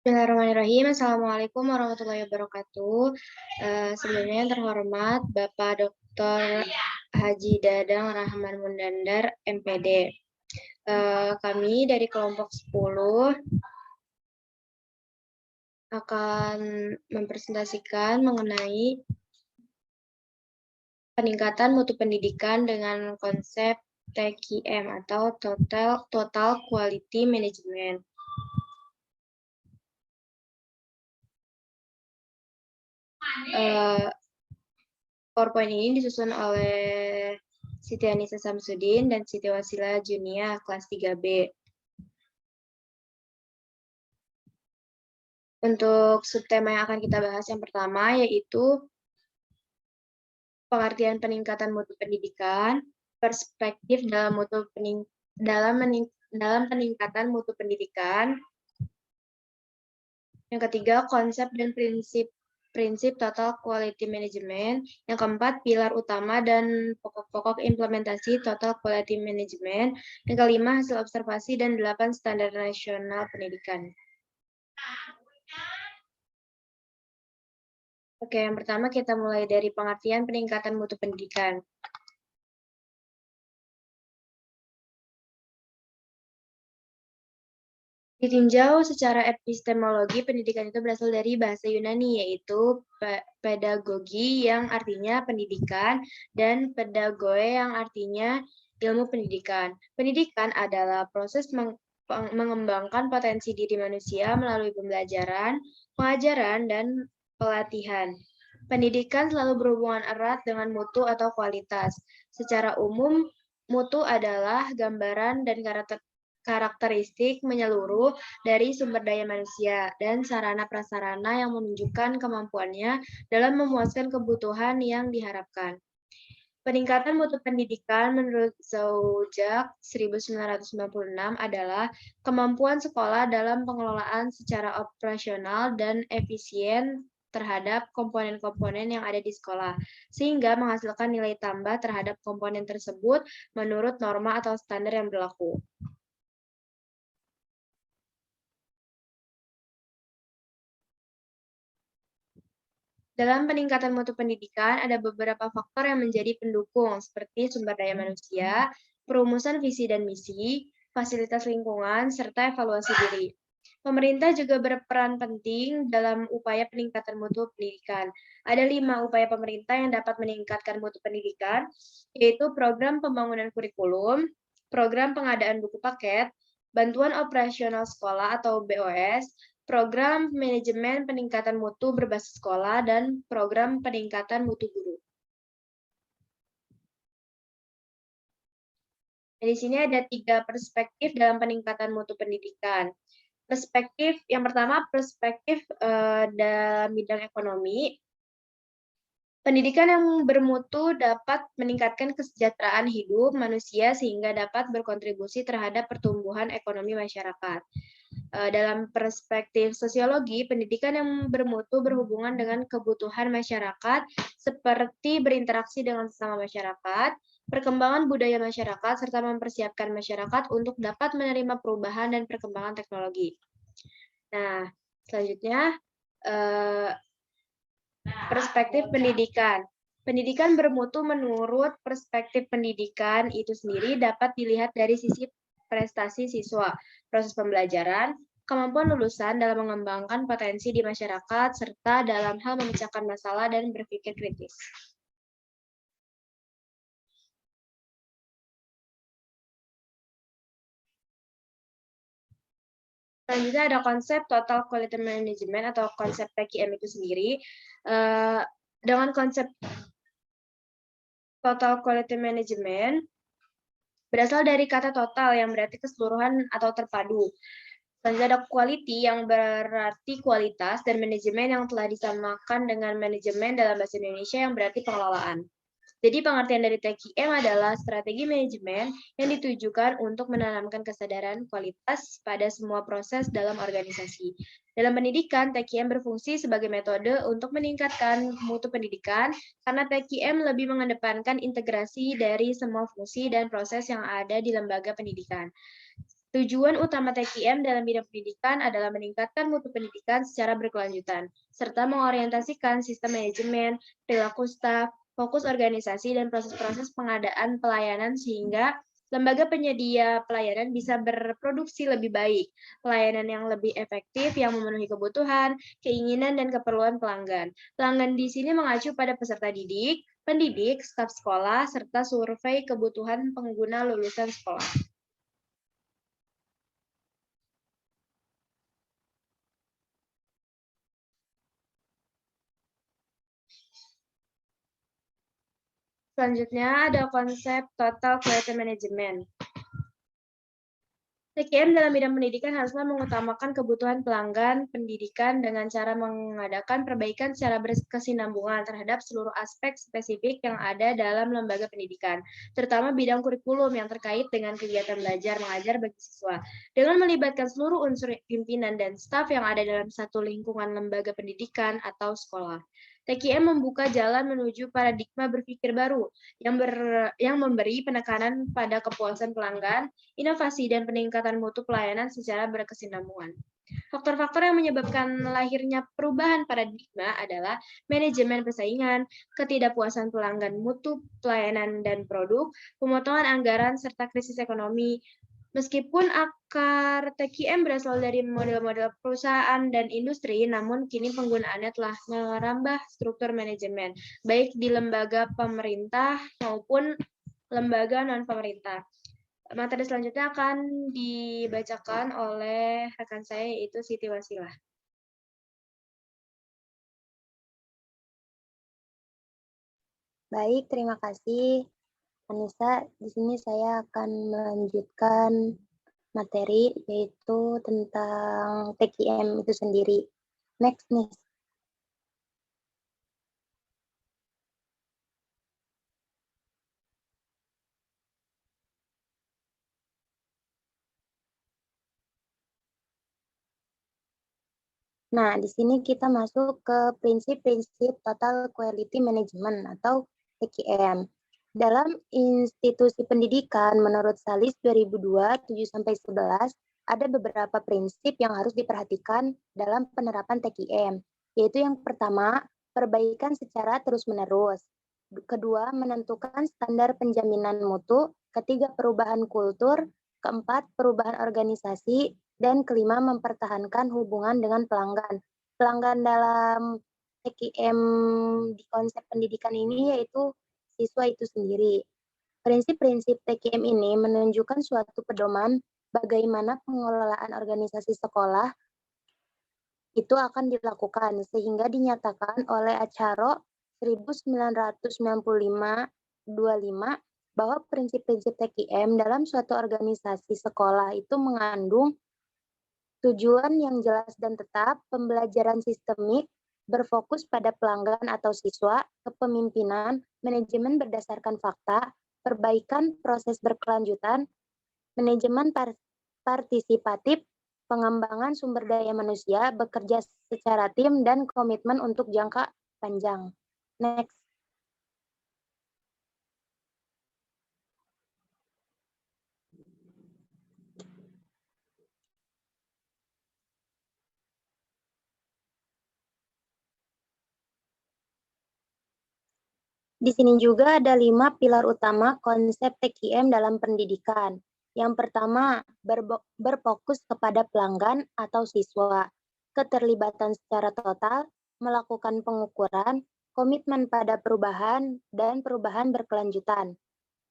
Bismillahirrahmanirrahim. Assalamualaikum warahmatullahi wabarakatuh. Sebelumnya yang terhormat Bapak Dr. Haji Dadang Rahman Mundandar, MPD. Kami dari kelompok 10 akan mempresentasikan mengenai peningkatan mutu pendidikan dengan konsep TQM atau Total Quality Management. PowerPoint ini disusun oleh Siti Anissa Samsudin dan Siti Wasila Junia kelas 3B. Untuk subtema yang akan kita bahas yang pertama yaitu pengertian peningkatan mutu pendidikan, perspektif dalam peningkatan mutu pendidikan. Yang ketiga, konsep dan prinsip Total Quality Management. Yang keempat, pilar utama dan pokok-pokok implementasi Total Quality Management. Yang kelima, hasil observasi dan 8 standar nasional pendidikan. Oke, yang pertama kita mulai dari pengertian peningkatan mutu pendidikan. Ditinjau secara epistemologi, pendidikan itu berasal dari bahasa Yunani, yaitu pedagogi yang artinya pendidikan, dan pedagoe yang artinya ilmu pendidikan. Pendidikan adalah proses mengembangkan potensi diri manusia melalui pembelajaran, pengajaran, dan pelatihan. Pendidikan selalu berhubungan erat dengan mutu atau kualitas. Secara umum, mutu adalah gambaran dan karakteristik menyeluruh dari sumber daya manusia dan sarana prasarana yang menunjukkan kemampuannya dalam memuaskan kebutuhan yang diharapkan. Peningkatan mutu pendidikan menurut Zaujak 1996 adalah kemampuan sekolah dalam pengelolaan secara operasional dan efisien terhadap komponen-komponen yang ada di sekolah, sehingga menghasilkan nilai tambah terhadap komponen tersebut menurut norma atau standar yang berlaku. Dalam peningkatan mutu pendidikan, ada beberapa faktor yang menjadi pendukung, seperti sumber daya manusia, perumusan visi dan misi, fasilitas lingkungan, serta evaluasi diri. Pemerintah juga berperan penting dalam upaya peningkatan mutu pendidikan. Ada 5 upaya pemerintah yang dapat meningkatkan mutu pendidikan, yaitu program pembangunan kurikulum, program pengadaan buku paket, bantuan operasional sekolah atau BOS, program manajemen peningkatan mutu berbasis sekolah, dan program peningkatan mutu guru. Di sini ada 3 perspektif dalam peningkatan mutu pendidikan. Perspektif yang pertama, perspektif dalam bidang ekonomi. Pendidikan yang bermutu dapat meningkatkan kesejahteraan hidup manusia sehingga dapat berkontribusi terhadap pertumbuhan ekonomi masyarakat. Dalam perspektif sosiologi, pendidikan yang bermutu berhubungan dengan kebutuhan masyarakat seperti berinteraksi dengan sesama masyarakat, perkembangan budaya masyarakat, serta mempersiapkan masyarakat untuk dapat menerima perubahan dan perkembangan teknologi. Nah, selanjutnya, perspektif pendidikan. Pendidikan bermutu menurut perspektif pendidikan itu sendiri dapat dilihat dari sisi prestasi siswa, proses pembelajaran, kemampuan lulusan dalam mengembangkan potensi di masyarakat, serta dalam hal memecahkan masalah dan berpikir kritis. Selanjutnya ada konsep Total Quality Management atau konsep TQM itu sendiri. Dengan konsep Total Quality Management berasal dari kata total yang berarti keseluruhan atau terpadu. Selanjutnya ada quality yang berarti kualitas dan manajemen yang telah disamakan dengan manajemen dalam bahasa Indonesia yang berarti pengelolaan. Jadi pengertian dari TQM adalah strategi manajemen yang ditujukan untuk menanamkan kesadaran kualitas pada semua proses dalam organisasi. Dalam pendidikan, TQM berfungsi sebagai metode untuk meningkatkan mutu pendidikan karena TQM lebih mengedepankan integrasi dari semua fungsi dan proses yang ada di lembaga pendidikan. Tujuan utama TKM dalam bidang pendidikan adalah meningkatkan mutu pendidikan secara berkelanjutan, serta mengorientasikan sistem manajemen, perilaku staf, fokus organisasi, dan proses-proses pengadaan pelayanan sehingga lembaga penyedia pelayanan bisa berproduksi lebih baik, pelayanan yang lebih efektif yang memenuhi kebutuhan, keinginan, dan keperluan pelanggan. Pelanggan di sini mengacu pada peserta didik, pendidik, staf sekolah, serta survei kebutuhan pengguna lulusan sekolah. Selanjutnya ada konsep Total Quality Management. TKM dalam bidang pendidikan haruslah mengutamakan kebutuhan pelanggan pendidikan dengan cara mengadakan perbaikan secara berkesinambungan terhadap seluruh aspek spesifik yang ada dalam lembaga pendidikan, terutama bidang kurikulum yang terkait dengan kegiatan belajar mengajar bagi siswa. Dengan melibatkan seluruh unsur pimpinan dan staf yang ada dalam satu lingkungan lembaga pendidikan atau sekolah. TKM membuka jalan menuju paradigma berpikir baru yang memberi penekanan pada kepuasan pelanggan, inovasi, dan peningkatan mutu pelayanan secara berkesinambungan. Faktor-faktor yang menyebabkan lahirnya perubahan paradigma adalah manajemen persaingan, ketidakpuasan pelanggan mutu pelayanan dan produk, pemotongan anggaran, serta krisis ekonomi. Meskipun akar TKM berasal dari model-model perusahaan dan industri, namun kini penggunaannya telah merambah struktur manajemen, baik di lembaga pemerintah maupun lembaga non-pemerintah. Materi selanjutnya akan dibacakan oleh rekan saya, yaitu Siti Wasilah. Baik, terima kasih Anissa. Di sini saya akan melanjutkan materi yaitu tentang TKM itu sendiri. Next, nih. Nah, di sini kita masuk ke prinsip-prinsip Total Quality Management atau TQM. Dalam institusi pendidikan, menurut Salis 2002, 7-11, ada beberapa prinsip yang harus diperhatikan dalam penerapan TQM, yaitu yang pertama, perbaikan secara terus-menerus. Kedua, menentukan standar penjaminan mutu. Ketiga, perubahan kultur. Keempat, perubahan organisasi. Dan kelima, mempertahankan hubungan dengan pelanggan. Pelanggan dalam TKM di konsep pendidikan ini yaitu siswa itu sendiri. Prinsip-prinsip TKM ini menunjukkan suatu pedoman bagaimana pengelolaan organisasi sekolah itu akan dilakukan sehingga dinyatakan oleh Acara 1995-25 bahwa prinsip-prinsip TKM dalam suatu organisasi sekolah itu mengandung tujuan yang jelas dan tetap, pembelajaran sistemik, berfokus pada pelanggan atau siswa, kepemimpinan, manajemen berdasarkan fakta, perbaikan proses berkelanjutan, manajemen partisipatif, pengembangan sumber daya manusia, bekerja secara tim, dan komitmen untuk jangka panjang. Next. Di sini juga ada 5 pilar utama konsep TQM dalam pendidikan. Yang pertama, berfokus kepada pelanggan atau siswa, keterlibatan secara total, melakukan pengukuran, komitmen pada perubahan, dan perubahan berkelanjutan.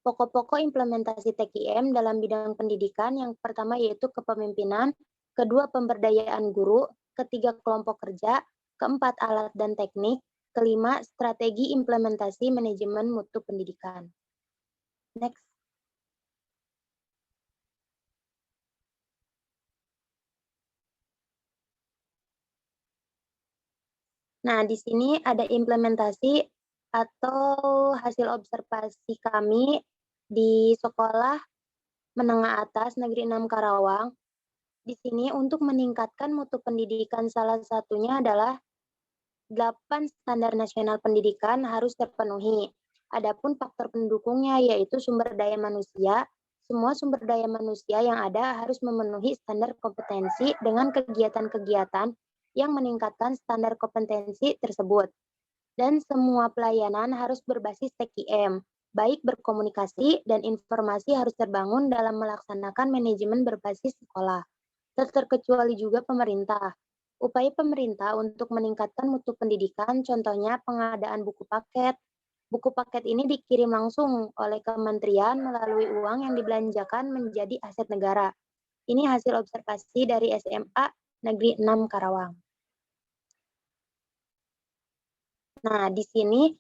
Pokok-pokok implementasi TQM dalam bidang pendidikan yang pertama yaitu kepemimpinan, kedua pemberdayaan guru, ketiga kelompok kerja, keempat alat dan teknik, kelima, strategi implementasi manajemen mutu pendidikan. Next. Nah, di sini ada implementasi atau hasil observasi kami di sekolah menengah atas Negeri 6 Karawang. Di sini untuk meningkatkan mutu pendidikan salah satunya adalah 8 standar nasional pendidikan harus terpenuhi. Adapun faktor pendukungnya yaitu sumber daya manusia, Semua sumber daya manusia yang ada harus memenuhi standar kompetensi dengan kegiatan-kegiatan yang meningkatkan standar kompetensi tersebut. Dan semua pelayanan harus berbasis TKM, baik berkomunikasi dan informasi harus terbangun dalam melaksanakan manajemen berbasis sekolah. Terkecuali juga pemerintah. Upaya pemerintah untuk meningkatkan mutu pendidikan, contohnya pengadaan buku paket. Buku paket ini dikirim langsung oleh kementerian melalui uang yang dibelanjakan menjadi aset negara. Ini hasil observasi dari SMA Negeri 6 Karawang. Nah, di sini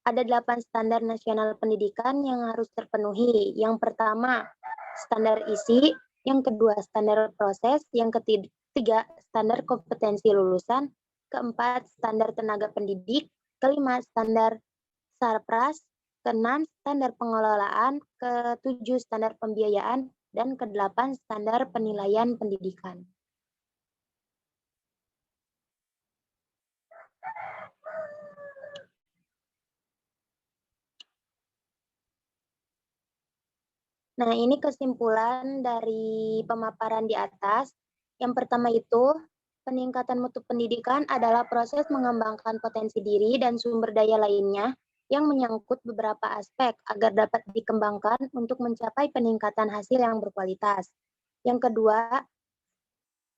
ada 8 standar nasional pendidikan yang harus terpenuhi. Yang pertama, standar isi. Yang kedua, standar proses. Yang ketiga, standar kompetensi lulusan. Keempat, standar tenaga pendidik. Kelima, standar sarpras. Keenam, standar pengelolaan. Ketujuh, standar pembiayaan. Dan kedelapan, standar penilaian pendidikan. Nah, ini kesimpulan dari pemaparan di atas. Yang pertama itu, peningkatan mutu pendidikan adalah proses mengembangkan potensi diri dan sumber daya lainnya yang menyangkut beberapa aspek agar dapat dikembangkan untuk mencapai peningkatan hasil yang berkualitas. Yang kedua,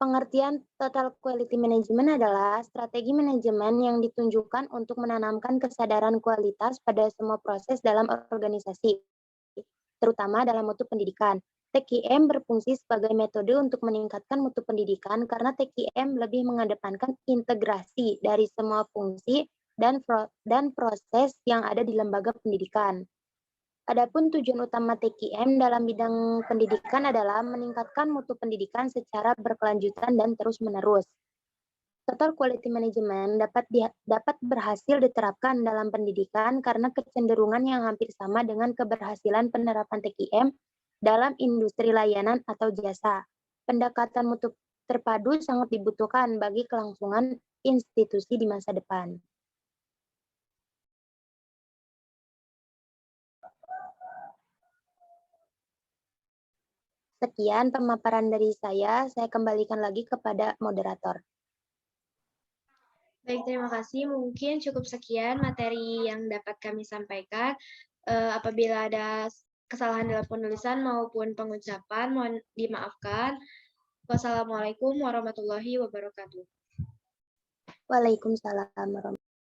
pengertian total quality management adalah strategi manajemen yang ditunjukkan untuk menanamkan kesadaran kualitas pada semua proses dalam organisasi, terutama dalam mutu pendidikan. TKM berfungsi sebagai metode untuk meningkatkan mutu pendidikan karena TKM lebih mengedepankan integrasi dari semua fungsi dan proses yang ada di lembaga pendidikan. Adapun tujuan utama TKM dalam bidang pendidikan adalah meningkatkan mutu pendidikan secara berkelanjutan dan terus-menerus. Total quality management dapat berhasil diterapkan dalam pendidikan karena kecenderungan yang hampir sama dengan keberhasilan penerapan TKM dalam industri layanan atau jasa. Pendekatan mutu terpadu sangat dibutuhkan bagi kelangsungan institusi di masa depan. Sekian pemaparan dari saya kembalikan lagi kepada moderator. Baik, terima kasih. Mungkin cukup sekian materi yang dapat kami sampaikan. Apabila ada kesalahan dalam penulisan maupun pengucapan, mohon dimaafkan. Wassalamualaikum warahmatullahi wabarakatuh. Waalaikumsalam warahmatullahi wabarakatuh.